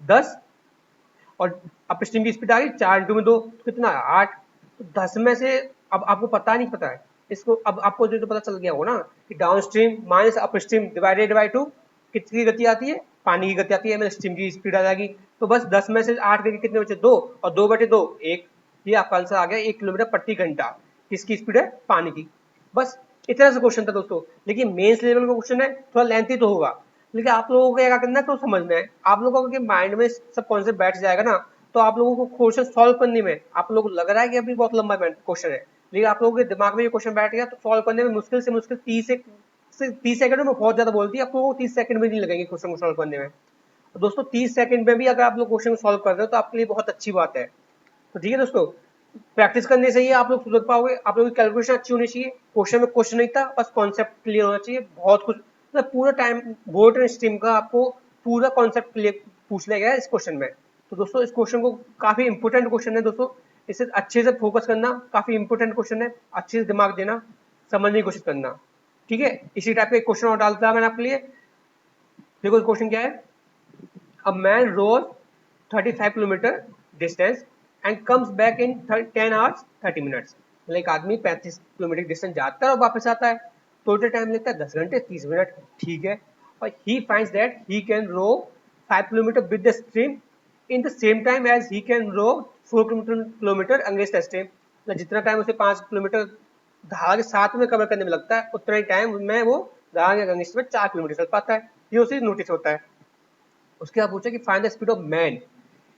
10, और अप स्ट्रीम की स्पीड आ गई 4 × 2 कितना है 8। तो 10 में से, अब आपको पता नहीं पता है इसको, अब आपको जो तो पता चल गया होगा ना कि down stream minus up stream divided by 2 कितनी गति आती है, पानी की गति आती है, मतलब स्ट्रीम की स्पीड आ जाएगी। तो बस 10 में से 8 करके कितने बचे 2, और 2/2 1, ये आपका आंसर आ गया 1 किलोमीटर प्रति घंटा। किसकी स्पीड है, पानी की। बस इतना सा क्वेश्चन था दोस्तों, लेकिन मेंस लेवल का क्वेश्चन है, थोड़ा लेंथी तो होगा, लेकिन आप लोगों को क्या करना है तो समझना है, आप लोगों के माइंड में सब कॉन्सेप्ट बैठ जाएगा ना, तो आप लोगों को क्वेश्चन सॉल्व करने में, आप लोगों को लग रहा है कि अभी बहुत लंबा क्वेश्चन है, लेकिन आप लोगों के दिमाग में ये क्वेश्चन बैठ गया, तो सॉल्व करने में मुश्किल से मुश्किल 30 सेकंड में, बहुत ज्यादा बोलती है, आप लोगों को 30 सेकंड भी नहीं लगेंगे क्वेश्चन को सॉल्व करने में। तो दोस्तों 30 सेकंड में भी अगर आप लोग क्वेश्चन सॉल्व कर रहे हो तो आपके लिए बहुत अच्छी बात है। तो ठीक है दोस्तों, प्रैक्टिस करने से ही आप लोग सुधर पाओगे, आप लोगों की कैलकुलेशन अच्छी होनी चाहिए। क्वेश्चन में क्वेश्चन नहीं था, बस कॉन्सेप्ट क्लियर होना चाहिए, बहुत कुछ, मतलब पूरा टाइम बोर्ड एंड स्ट्रीम का आपको पूरा कॉन्सेप्ट क्लियर पूछ लिया गया है इस क्वेश्चन में। तो दोस्तों इस क्वेश्चन को, काफी इंपोर्टेंट क्वेश्चन है दोस्तों, इसे अच्छे से फोकस करना, काफी इंपोर्टेंट क्वेश्चन है, अच्छे से दिमाग देना, समझने की कोशिश करना। ठीक है, इसी टाइप का एक क्वेश्चन और डालता है मैंने आपके लिए। देखो क्वेश्चन क्या है, a man rows 35 kilometre distance and comes back in 10 hours 30 minutes. मतलब एक आदमी 35 किलोमीटर डिस्टेंस जाता है और वापस आता है, टोटल टाइम लेता है 10 घंटे 30 मिनट, ठीक है। और he finds that he can row 5 kilometre with the stream in the same time as he can row 4 kilometre against the stream. मतलब जितना टाइम उसे 5 किलोमीटर धारा के साथ में कवर करने में लगता है, उतना ही टाइम में वो धारा के अगेंस्ट में 4 किलोमीटर चल पाता है। ये उसे नोटिस होता है। उसके बाद पूछा कि find the speed of man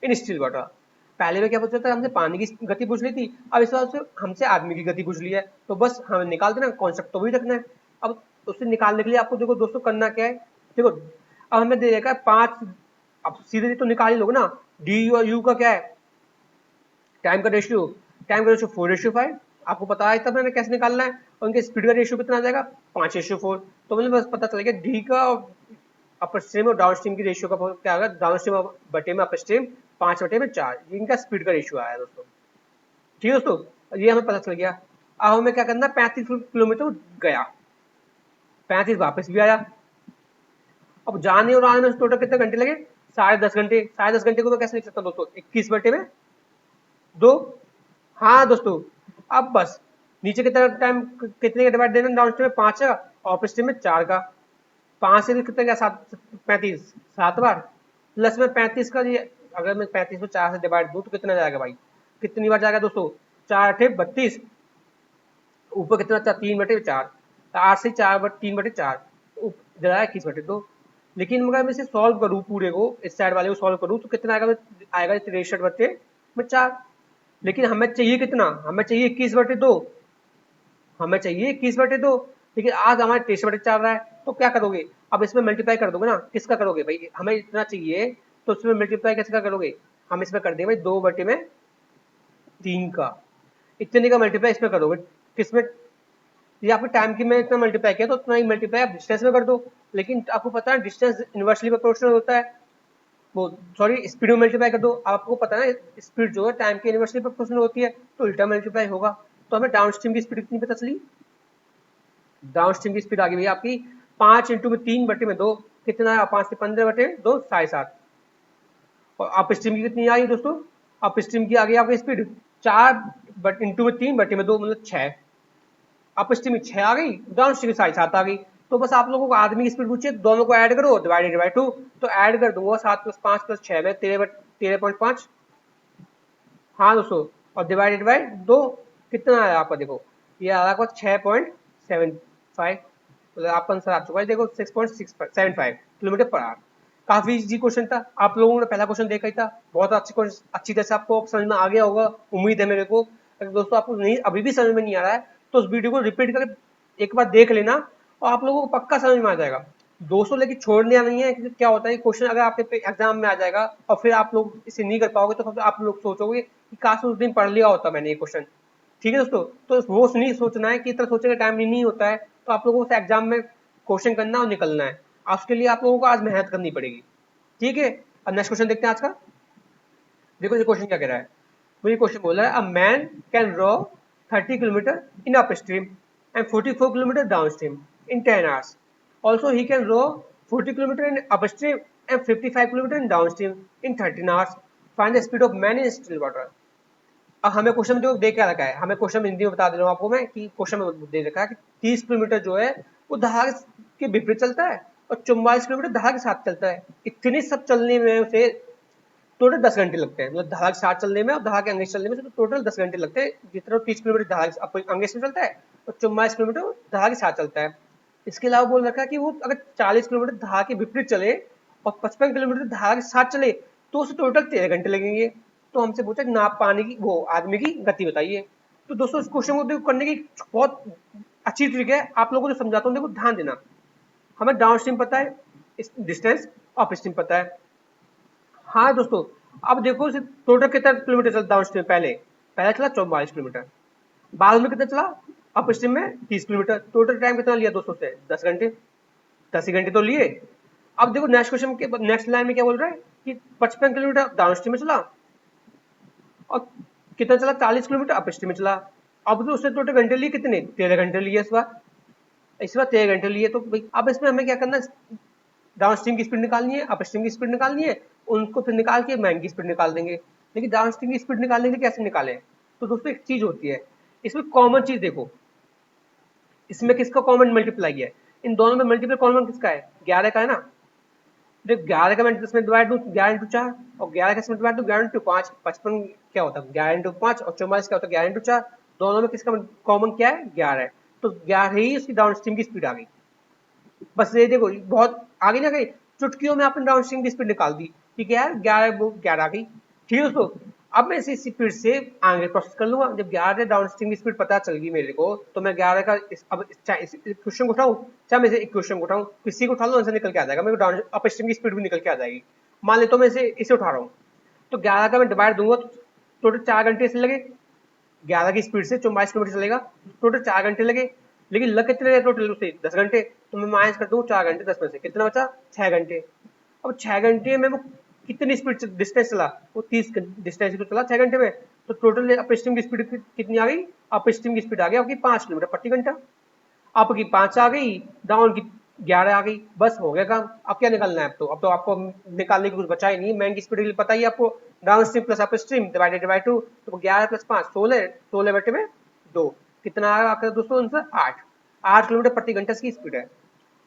in still water. पहले में क्या पूछा था, हमसे पानी की गति पूछ ली थी, अब इस बार से हमसे आदमी की गति पूछ ली है, तो बस हमें निकाल देना, कॉन्सेप्ट तो वही रखना है। अब उससे निकालने के लिए आपको देखो दोस्तों करना क्या है, देखो अब हमें दे रखा है 5, अब सीधे तो निकाल ही लोगे ना, डी और यू का क्या है, टाइम का रेशियो, टाइम का रेशियो 4:5, आपको पता है तब मैंने कैसे निकालना है, और उनके स्पीड का रेशियो कितना आ जाएगा 5:4। तो मुझे बस पता चल गया डी का अपर स्ट्रीम और डाउन स्ट्रीम की रेशियो का क्या होगा, डाउन स्ट्रीम बटे में अपर स्ट्रीम 5/4, इनका स्पीड का रेशियो आया दोस्तों। ठीक है दोस्तों, ये हमें पता चल गया। अब हमें क्या करना है, 35 किलोमीटर गया, 35 वापस भी आया। अब जाने और आने में टोटल कितने घंटे लगे, 10.5 घंटे। 10.5 घंटे को तो कैसे लिख सकता हूँ दोस्तों, 21/2। हाँ दोस्तों, अब बस नीचे की तरफ टाइम कितने का डिवाइड देना, डाउन स्ट्रीम में 5 का और अपर स्ट्रीम में 4 का। 5 से कितने का 7, 35 7 बार, प्लस में 35 का, ये अगर मैं 35 को 4 से डिवाइड दूं तो कितना जाएगा भाई, कितनी बार जाएगा दोस्तों, 4×8 = 32, ऊपर कितना था 3/4, 8 से 3/4 जाएगा 21/2। लेकिन मगर मैं इसे सॉल्व करूँ पूरे को, इस साइड वाले को सॉल्व करूँ तो कितना आएगा, आएगा 63/4। लेकिन हमें चाहिए कितना, हमें चाहिए 21/2, हमें चाहिए 21/2, लेकिन आज हमारे 23/4 रहा है, तो क्या करोगे, अब इसमें मल्टीप्लाई कर दोगे ना, किसका करोगे भाई, हमें इतना चाहिए तो इसमें मल्टीप्लाई किसका करोगे, हम इसमें कर देंगे भाई 2/3 का, इतने का मल्टीप्लाई इसमें करोगे, किसमें, ये आपके टाइम की में इतना मल्टीप्लाई किया तो उतना ही मल्टीप्लाई आप डिस्टेंस में कर दो। लेकिन आपको पता है डिस्टेंस इनवर्सली प्रोपोर्शनल होता है, वो सॉरी स्पीड में मल्टीप्लाई कर दो, आपको पता है स्पीड जो है टाइम के इनवर्सली प्रोपोर्शनल होती है, तो उल्टा मल्टीप्लाई होगा। तो हमें डाउन स्ट्रीम की स्पीड कितनी पता चली, डाउन स्ट्रीम की स्पीड आ गई भैया आपकी 5×3/2, कितना है 5 से 15/2 7.5। और अप स्ट्रीम की कितनी आई दोस्तों, अप स्ट्रीम की आ गई आपकी स्पीड 4×3/2 मतलब 6, अप स्ट्रीम में 6 आ गई, डाउन स्ट्रीम 7.5 आ गई। तो बस आप लोगों को आदमी की स्पीड पूछिए, दोनों को ऐड करो, डिवाइडेड बाई 2, तो ऐड कर दूंगा 7+5+6 में 13.5। हाँ दोस्तों, और डिवाइडेड बाई 2 कितना आया आपका, देखो ये आ रहा आपका 6.75, मतलब आपका आंसर आ चुका है देखो 6.675 किलोमीटर पर आवर। काफी इजी क्वेश्चन था, आप लोगों ने पहला क्वेश्चन देखा ही था, बहुत अच्छी तरह से आपको समझ में आ गया होगा, उम्मीद है मेरे को। अगर दोस्तों आपको नहीं अभी भी समझ में नहीं आ रहा है तो उस वीडियो को रिपीट करके एक बार देख लेना, और आप लोगों को पक्का समझ में आ जाएगा दोस्तों। लेकिन छोड़ना नहीं है, क्योंकि क्या होता है क्वेश्चन अगर आपके एग्जाम में आ जाएगा और फिर आप लोग इसे नहीं कर पाओगे तो फिर आप लोग सोचोगे कि काश उस दिन पढ़ लिया होता मैंने ये क्वेश्चन। ठीक है दोस्तों, तो वो नहीं सोचना है कि इतना सोचने का टाइम नहीं होता है, तो आप लोगों को एग्जाम में क्वेश्चन करना और निकलना है, उसके लिए आप लोगों को आज मेहनत करनी पड़ेगी। ठीक है, अब नेक्स्ट क्वेश्चन देखते हैं आज का। देखो ये क्वेश्चन क्या कह रहा है, वो ये क्वेश्चन बोल रहा है, a man can row 30 kilometre in upstream and 44 kilometre downstream in 10 hours. Also he can row 40 kilometre in upstream and 55 kilometre in downstream in 13 hours. Find the speed of man in still water. अब हमें question में जो दे क्या रखा है, हमें question Hindi में बता दे रहा हूँ आपको मैं कि क्वेश्चन में दे रखा है कि 30 किलोमीटर जो है वो धारा के विपरीत चलता है और 44 किलोमीटर धारा के साथ चलता है। इतनी सब चलने में उसे टोटल 10 घंटे लगते हैं, मतलब धारा के साथ चलने में और धारा के अंगेश चलने में तो टोटल 10 घंटे लगते हैं, जितना 30 किलोमीटर धारा के अंगेश में चलता है और 44 किलोमीटर धारा के साथ चलता है। इसके अलावा बोल रखा है कि वो अगर 40 किलोमीटर धारा के विपरीत चले और 55 किलोमीटर धारा के साथ चले तो उसे टोटल 13 घंटे लगेंगे। तो हमसे पूछा कि नाप पाने की वो आदमी की गति बताइए। तो दोस्तों इस क्वेश्चन को देखो करने की बहुत अच्छी ट्रिक है, आप लोगों को जो समझाता हूँ देखो ध्यान देना। हमें डाउन स्ट्रीम पता है, डिस्टेंस, अप स्ट्रीम पता है। हाँ दोस्तों, अब देखो टोटल कितना किलोमीटर चलता डाउन स्ट्रीम, पहले पहले चला 44 किलोमीटर, बाद में कितना चला अप स्ट्रीम में 30 किलोमीटर, टोटल टाइम कितना लिया दोस्तों से 10 घंटे, 10 ही घंटे तो लिए। अब देखो नेक्स्ट क्वेश्चन के नेक्स्ट लाइन में क्या बोल रहा है कि 55 किलोमीटर डाउन स्ट्रीम में चला और कितना चला 40 किलोमीटर अप स्ट्रीम में चला। अब तो उसने टोटल घंटे लिए कितने, 13 घंटे लिए इस बार 13 घंटे लिए। तो भाई अब इसमें हमें क्या करना है, डाउन स्ट्रीम की स्पीड निकालनी है, अप स्ट्रीम की स्पीड निकालनी है, उनको फिर निकाल के मैन की स्पीड निकाल देंगे। लेकिन डाउन स्ट्रीम की स्पीड निकालने के लिए कैसे निकालें, तो दोस्तों एक चीज होती है इसमें कॉमन चीज देखो, इसमें किसका कॉमन मल्टीप्लाई है, इन दोनों में मल्टीपल कॉमन किसका है, 11 का है ना। जब 11 का मैं 10 में डिवाइड दूं 11 इंटू 4, और 11 का इसमें डिवाइड दूं 11 इंटू 5, 55 क्या होता है 11 इंटू 5, और 44 क्या होता है 11 इंटू 4। दोनों में किसका कॉमन क्या है 11 है, तो 11 ही उसकी डाउन स्ट्रीम की स्पीड आ गई। बस ये देखो बहुत आगे ना गई, चुटकियों में आपने डाउन स्ट्रीम की स्पीड निकाल दी, ठीक है यार 11 आ गई। ठीक है दोस्तों, अब मैं इसी स्पीड से आगे प्रोसेस कर लूंगा। जब 11 डाउन स्ट्रीम की स्पीड पता चल गई मेरे को, तो मैं 11 का अब चाहे इस क्वेश्चन को उठाऊं, चाहे मैं इसे इक्वेशन को उठाऊं, किसी को उठा लो आंसर निकल के आ जाएगा, मेरे को डाउन अप स्ट्रीम की स्पीड भी निकल के आ जाएगी। मान लेता हूं मैं इसे उठा रहा हूँ, तो 11 का मैं डिवाइड दूंगा तो टोटल 4 घंटे से लगे, 11 की स्पीड से 44 किलोमीटर चलेगा, टोटल 4 घंटे लगे। लेकिन लग कितने रहे टोटल उसे 10 घंटे, तो मैं माइनस कर दूं 4 घंटे 10 में से, कितना बचा 6 घंटे। अब 6 घंटे में वो कितनी स्पीड डिस्टेंस चला, वो 30 डिस्टेंस तो चला 6 घंटे में। तो टोटल अप स्ट्रीम की स्पीड कितनी आ गई, अप स्ट्रीम की स्पीड आ गई आपकी 5 किलोमीटर प्रति घंटा। आपकी 5 आ गई, डाउन की 11 आ गई, बस हो गया काम। अब क्या निकालना है, अब तो आपको निकालने की कुछ बचा ही नहीं, मैन की स्पीड के लिए पता ही है आपको, down stream plus up stream divided by 2, तो 11 प्लस 5 16, 16 बटे में 2, कितना आया आपका दोस्तों आंसर 8। 8 किलोमीटर प्रति घंटे की स्पीड है।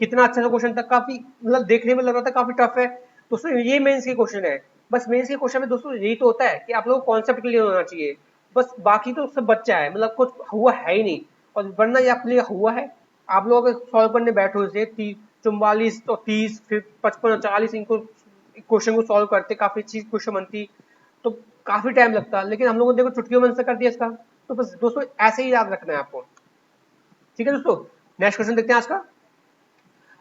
कितना अच्छा सा क्वेश्चन था, काफी मतलब देखने में लग रहा था काफी टफ है दोस्तों, ये मेंस के क्वेश्चन है। बस मेंस के क्वेश्चन में दोस्तों यही तो होता है कि आप लोगों को कॉन्सेप्ट क्लियर होना चाहिए, बस बाकी तो सब बच्चा है, मतलब कुछ हुआ है ही नहीं। और वरना ये आपके लिए हुआ है, आप लोग अगर सॉल्व करने बैठो इसे 44 और 30 फिर 55 और 40 इनको क्वेश्चन को सॉल्व करते काफी चीज क्वेश्चन बनती, तो काफी टाइम लगता। लेकिन हम लोगों ने देखो चुटकियों में आंसर कर दिया इसका। तो बस दोस्तों ऐसे ही याद रखना है आपको। ठीक है दोस्तों, नेक्स्ट क्वेश्चन देखते हैं आज का।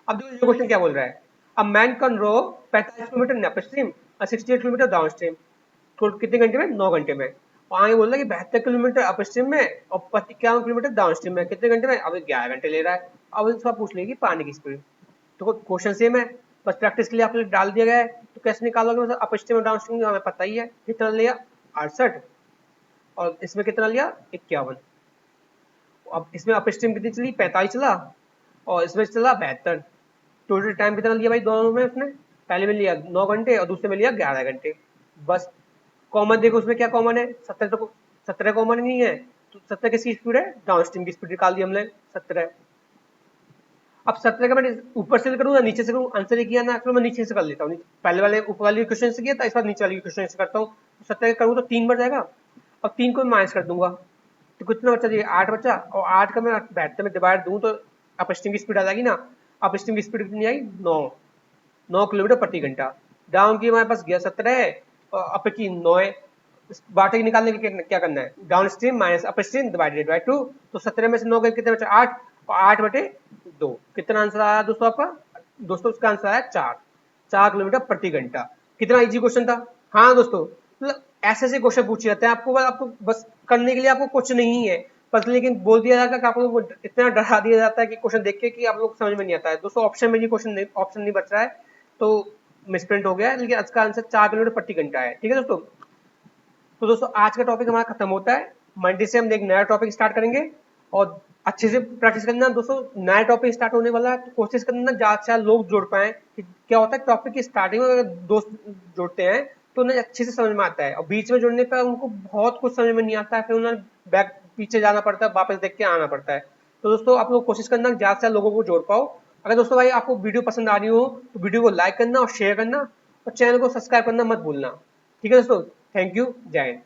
अब देखो ये क्वेश्चन क्या बोल रहा है, अब man can row 45 kilometre upstream और 68 किलोमीटर डाउन स्ट्रीम, कितने घंटे में 9 घंटे में। और आगे बोल रहा है कि 72 किलोमीटर अप स्ट्रीम में और 51 किलोमीटर डाउन स्ट्रीम में, कितने घंटे में, अब 11 घंटे ले रहा है। अब इसका पूछ लेगी पानी की स्पीड, तो क्वेश्चन सेम है, बस प्रैक्टिस के लिए आपको डाल दिया गया है। तो कैसे निकालोगे, मतलब अप स्ट्रीम और डाउन स्ट्रीम हमें पता ही है, कितना लिया 68, और इसमें कितना लिया 51। अब इसमें अप स्ट्रीम कितनी चली 45 चला, और इसमें चला 72। टोटल टाइम कितना लिया भाई दोनों में उसने, पहले में लिया 9 घंटे और दूसरे में लिया 11 घंटे। बस कॉमन देखो उसमें क्या कॉमन है, 17, तो 17 कॉमन नहीं है, तो 17 किसकी स्पीड है, डाउन स्ट्रीम की स्पीड निकाल दी हमने 17। अब 17 का मैं ऊपर से करूँ या नीचे से करूँ, आंसर ये किया ना, चलो मैं नीचे से कर लेता हूँ, पहले वाले ऊपर वाले क्वेश्चन से किया था, इस बार नीचे वाले क्वेश्चन से करता हूँ। तो 17 करूँ तो 3 बढ़ जाएगा, अब 3 को माइनस कर दूंगा, तो कितना बचा, ये 8 बचा, और 8 का मैं 72 में डिवाइड दूं तो अप स्ट्रीम की स्पीड आ जाएगी ना। अप स्ट्रीम की स्पीड कितनी आई 9 किलोमीटर प्रति घंटा। डाउन की हमारे पास गया 17 है, और अप की 9 है। बाटे की निकालने के लिए क्या करना है, down stream minus up stream divided by 2, तो 17 में से 9 गए कितने बचा 8, और 8 बटे 2, कितना आंसर आया दोस्तों आपका, दोस्तों उसका आंसर आया 4 किलोमीटर प्रति घंटा। कितना इजी क्वेश्चन था। हाँ दोस्तों, मतलब ऐसे ऐसे क्वेश्चन पूछे जाते हैं आपको बस करने के लिए आपको कुछ नहीं है, बस लेकिन बोल दिया जाता है कि आप लोग को इतना डरा दिया जाता है कि क्वेश्चन देख के कि आप लोग समझ में नहीं आता है। दोस्तों ऑप्शन में ये क्वेश्चन ऑप्शन नहीं बच रहा है, तो मिसप्रिंट हो गया है, लेकिन इसका आंसर 4 किलोमीटर प्रति घंटा है। ठीक है दोस्तों, तो दोस्तों आज का टॉपिक हमारा खत्म होता है, मंडे से हम एक नया टॉपिक स्टार्ट करेंगे। और अच्छे से प्रैक्टिस करना दोस्तों, नया टॉपिक स्टार्ट होने वाला है तो कोशिश करना ज्यादा से ज्यादा लोग जुड़ पाए। क्या होता है टॉपिक की स्टार्टिंग में अगर दोस्त जुड़ते हैं तो उन्हें अच्छे से समझ में आता है, और बीच में जुड़ने पर उनको बहुत कुछ समझ में नहीं आता है, फिर उन्हें बैक पीछे जाना पड़ता है, वापस देख के आना पड़ता है। तो दोस्तों आप लोग कोशिश करना ज्यादा से ज्यादा लोगों को जोड़ पाओ। अगर दोस्तों भाई आपको वीडियो पसंद आ रही हो तो वीडियो को लाइक करना और शेयर करना, और चैनल को सब्सक्राइब करना मत भूलना। ठीक है दोस्तों, थैंक यू, जय हिंद।